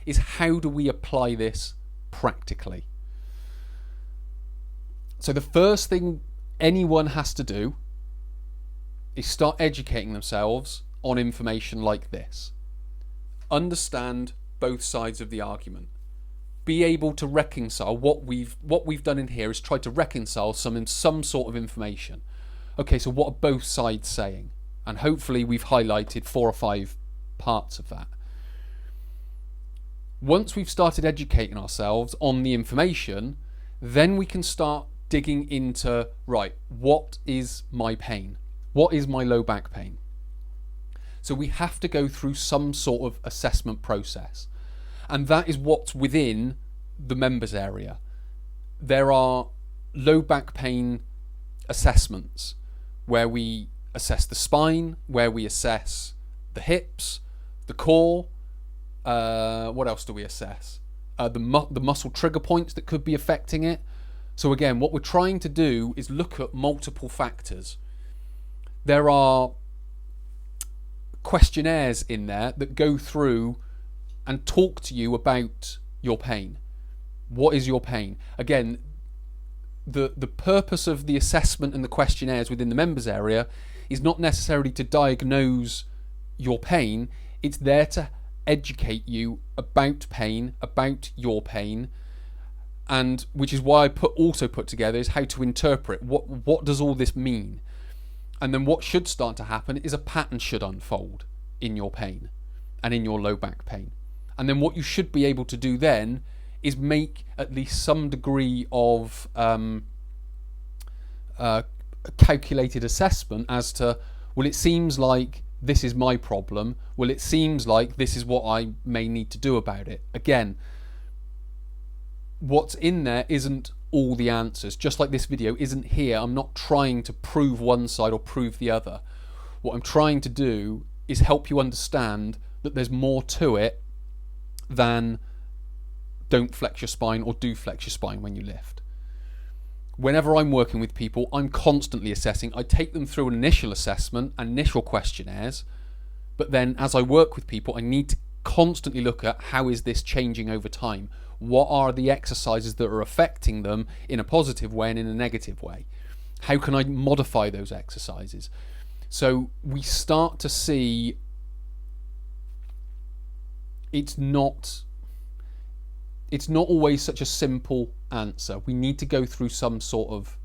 is how do we apply this practically? So the first thing anyone has to do is start educating themselves on information like this. Understand both sides of the argument. Be able to reconcile what we've done in here is try to reconcile some sort of information. Okay, so what are both sides saying? And hopefully we've highlighted 4 or 5 parts of that. Once we've started educating ourselves on the information, then we can start digging into, right, what is my pain? What is my low back pain? So we have to go through some sort of assessment process. And that is what's within the members area. There are low back pain assessments where we assess the spine, where we assess the hips, the core. What else do we assess? The muscle trigger points that could be affecting it. So again, what we're trying to do is look at multiple factors. There are questionnaires in there that go through and talk to you about your pain. What is your pain? Again, the purpose of the assessment and the questionnaires within the members area is not necessarily to diagnose your pain. It's there to educate you about pain, about your pain, and which is why I also put together is how to interpret what does all this mean. And then what should start to happen is a pattern should unfold in your pain and in your low back pain. And then what you should be able to do then is make at least some degree of calculated assessment as to, well, it seems like this is my problem. Well, it seems like this is what I may need to do about it. Again, what's in there isn't all the answers. Just like this video isn't here, I'm not trying to prove one side or prove the other. What I'm trying to do is help you understand that there's more to it than don't flex your spine or do flex your spine when you lift. Whenever I'm working with people, I'm constantly assessing. I take them through an initial assessment, initial questionnaires, but then as I work with people, I need to constantly look at how is this changing over time? What are the exercises that are affecting them in a positive way and in a negative way? How can I modify those exercises? So we start to see it's not always such a simple answer. We need to go through some sort of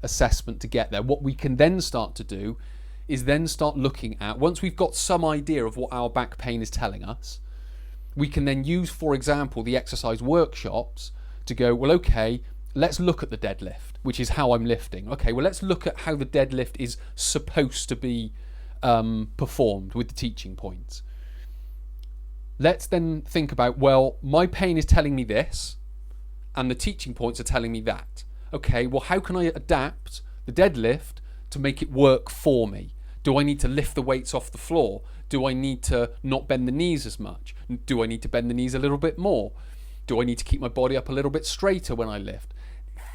assessment to get there. What we can then start to do is then start looking at, once we've got some idea of what our back pain is telling us, we can then use, for example, the exercise workshops to go, well, okay, let's look at the deadlift, which is how I'm lifting. Okay, well, let's look at how the deadlift is supposed to be performed with the teaching points. Let's then think about, well, my pain is telling me this, and the teaching points are telling me that. Okay, well, how can I adapt the deadlift to make it work for me? Do I need to lift the weights off the floor? Do I need to not bend the knees as much? Do I need to bend the knees a little bit more? Do I need to keep my body up a little bit straighter when I lift?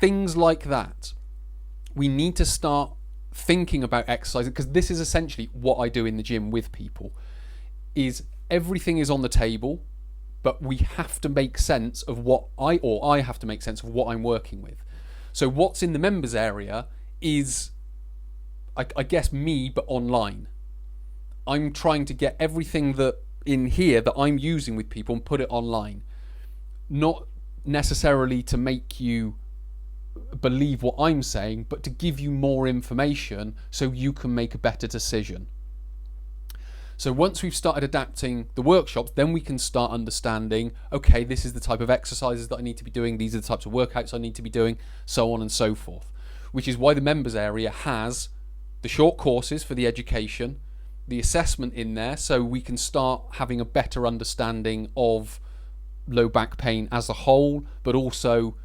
Things like that. We need to start thinking about exercising, because this is essentially what I do in the gym with people, is everything is on the table, but we have to make sense of I have to make sense of what I'm working with. So what's in the members area is, I guess, me, but online. I'm trying to get everything that in here that I'm using with people and put it online. Not necessarily to make you believe what I'm saying, but to give you more information so you can make a better decision. So once we've started adapting the workshops, then we can start understanding, okay, this is the type of exercises that I need to be doing, these are the types of workouts I need to be doing, so on and so forth. Which is why the members area has the short courses for the education, the assessment in there, so we can start having a better understanding of low back pain as a whole, but also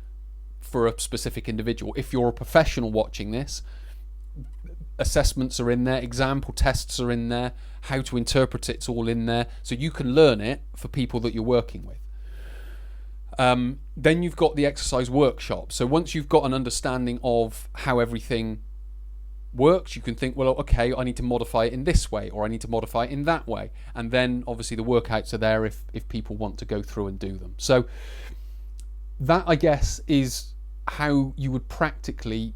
for a specific individual. If you're a professional watching this, assessments are in there, example tests are in there, how to interpret it's all in there, so you can learn it for people that you're working with. Then you've got the exercise workshop. So once you've got an understanding of how everything works, you can think, well, okay, I need to modify it in this way, or I need to modify it in that way. And then obviously the workouts are there if people want to go through and do them. So that, I guess, is how you would practically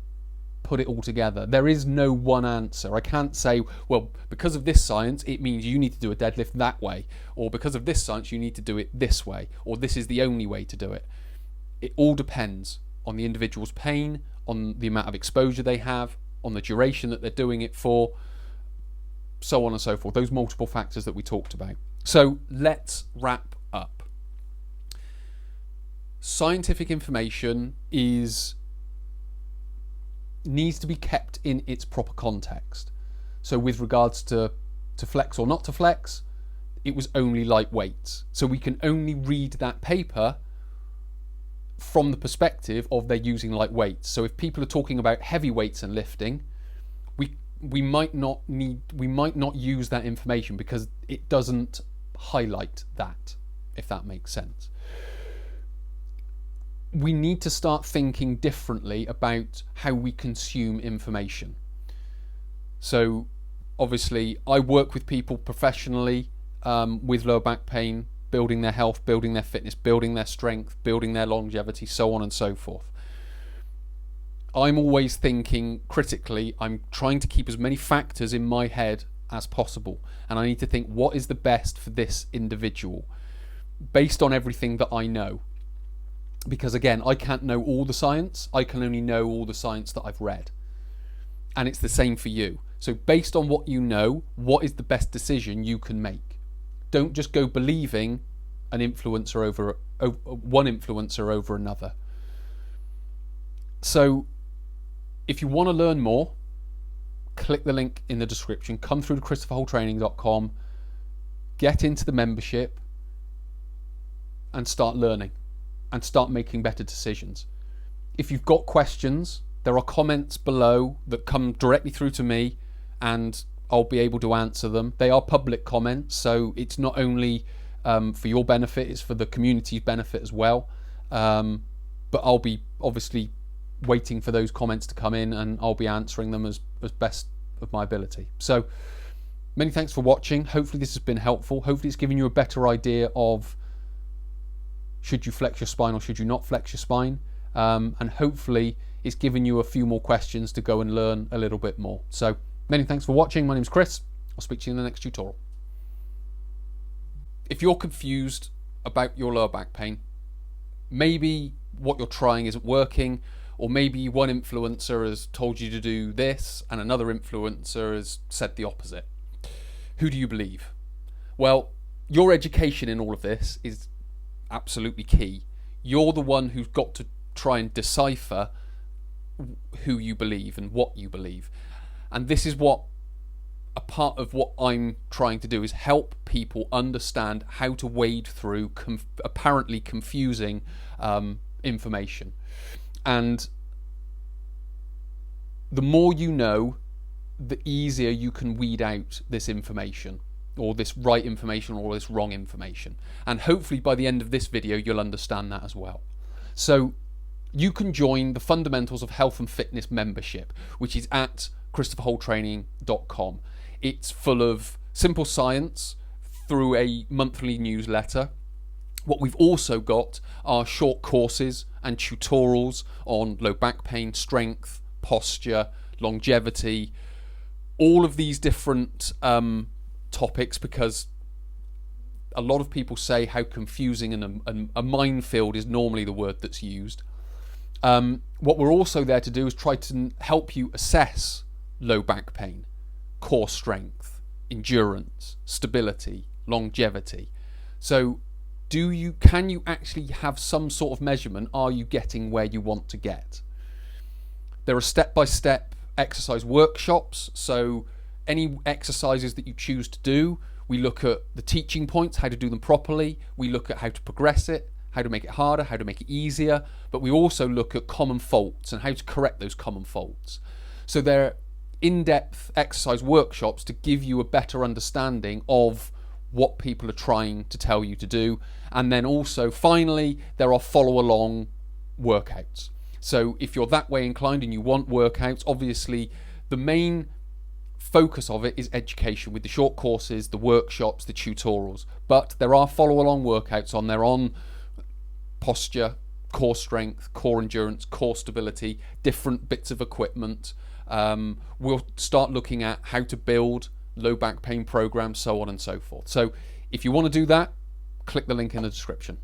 put it all together. There is no one answer. I can't say, well, because of this science, it means you need to do a deadlift that way, or because of this science, you need to do it this way, or this is the only way to do it. It all depends on the individual's pain, on the amount of exposure they have, on the duration that they're doing it for, so on and so forth. Those multiple factors that we talked about. So let's wrap up. Scientific information needs to be kept in its proper context. So with regards to flex or not to flex, it was only light weights. So we can only read that paper from the perspective of they're using light weights. So if people are talking about heavy weights and lifting, we might not use that information because it doesn't highlight that, if that makes sense. We need to start thinking differently about how we consume information. So obviously I work with people professionally with lower back pain, building their health, building their fitness, building their strength, building their longevity, so on and so forth. I'm always thinking critically. I'm trying to keep as many factors in my head as possible, and I need to think, what is the best for this individual based on everything that I know. Because again, I can't know all the science, I can only know all the science that I've read. And it's the same for you. So based on what you know, what is the best decision you can make? Don't just go believing one influencer over another. So if you want to learn more, click the link in the description, come through to christopherhulltraining.com, get into the membership and start learning and start making better decisions. If you've got questions, there are comments below that come directly through to me and I'll be able to answer them. They are public comments, so it's not only for your benefit, it's for the community's benefit as well. But I'll be obviously waiting for those comments to come in and I'll be answering them as best of my ability. So many thanks for watching. Hopefully this has been helpful. Hopefully it's given you a better idea of should you flex your spine or should you not flex your spine, and hopefully it's given you a few more questions to go and learn a little bit more. So many thanks for watching. My name's Chris. I'll speak to you in the next tutorial. If you're confused about your lower back pain, maybe what you're trying isn't working, or maybe one influencer has told you to do this and another influencer has said the opposite, who do you believe? Well, your education in all of this is absolutely key. You're the one who's got to try and decipher who you believe and what you believe. And this is what a part of what I'm trying to do, is help people understand how to wade through apparently confusing information. And the more you know, the easier you can weed out this information, or this right information or this wrong information. And hopefully by the end of this video you'll understand that as well. So you can join the Fundamentals of Health and Fitness membership, which is at christopherhulltraining.com. It's full of simple science through a monthly newsletter. What we've also got are short courses and tutorials on low back pain, strength, posture, longevity, all of these different topics, because a lot of people say how confusing and a minefield is normally the word that's used. What we're also there to do is try to help you assess low back pain, core strength, endurance, stability, longevity. So can you actually have some sort of measurement? Are you getting where you want to get? There are step-by-step exercise workshops, so any exercises that you choose to do, we look at the teaching points, how to do them properly, we look at how to progress it, how to make it harder, how to make it easier, but we also look at common faults and how to correct those common faults. So they're in-depth exercise workshops to give you a better understanding of what people are trying to tell you to do. And then also, finally, there are follow-along workouts. So if you're that way inclined and you want workouts, obviously the main focus of it is education with the short courses, the workshops, the tutorials. But there are follow-along workouts on there on posture, core strength, core endurance, core stability, different bits of equipment. We'll start looking at how to build low back pain programs, so on and so forth. So if you want to do that, click the link in the description.